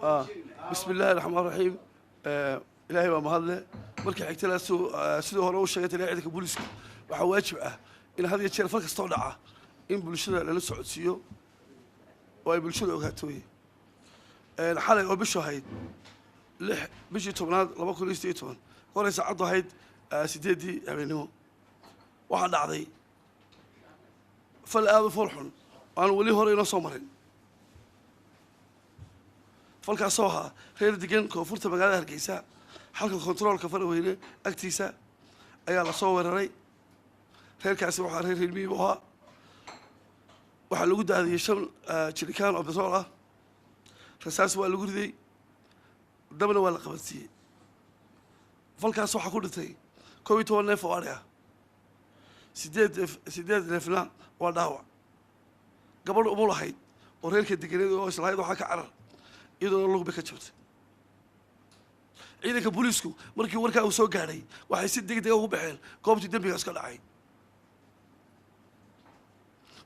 بسم الله الرحمن الرحيم إلهي ومهله markii xigta la sidoo hore u sheegay taliya ciidanka booliska waxa waajib ah in hadii jeer fal kasta oo dhaca in bulshada lala socodsiiyo oo ay bulshada ogaato xalay oo bisho ahayd bishii 10aad 2018 hore saacadu ahayd 8 habeenimo waxa dhacday fal aad u farxun aan wali hore inoo soo marin falkaas oo ahaa reer degan koonfurta magaalada Hargeysa halka controlka Faraweyne agtiisa ayaa la soo weeraray reerkaasi waxa reer miyi waxa lagu daadiyay shan jirikaan oo bisool ah rasaas waa lagu riday dabna waa la qabansiiyay falkaas waxa ku dhintay 12 neef oo ari ah 8 neefna waa dhaawac gabadh umu lahayd oo reerka deganeed oo islahayd waxa ka carar iyadoo lagu ka jabtay ciidanka booliisku markii warka uu soo gaaray waxay si degdeg ah ugu baxeen goobtii dambiga iska dhacay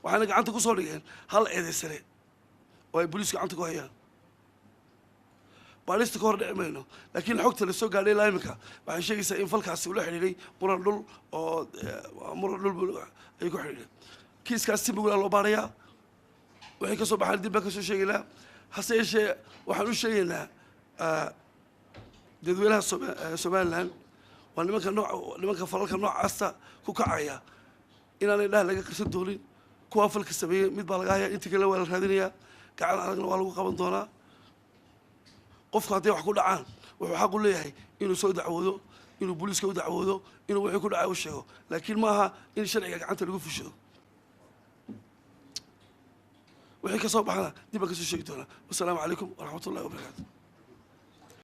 waxaana gacanta ku soo dhigeen hal eedeysane oo ay booliisku gacanta ku hayaan baarista ka hor dhicmayno laakiin xogta la soo gaaray ilaa waxay sheegaysaa in falkaasi uu la xiriiray muran dhul ay ku xiriireen kiiskaas si mugan loo baarayaa waxay ka soo baxaan dib baa ka soo sheegaynaa hase yeeshee waxaan u sheegaynaa dadweynaha Somaliland waa nimanka falalka noocaasta ku kacaya inaanay dhaah laga qarsan doonin kuwa falka sameeyay mid baa laga hayaa inta kale waa la raadinayaa gacan adagna waa lagu qaban doonaa qofka haddii wax ku dhacaan wuxuu xaq u leeyahay inuu soo dacwoodo inuu booliiska u dacwoodo inuu wixii ku dhacay u sheego laakiin maaha in sharciga gacanta lagu fushado wixii ka soo baxana dib baan ka soo sheegi doonaa wassalaamu calaykum waraxmatullaahi wabarakaatu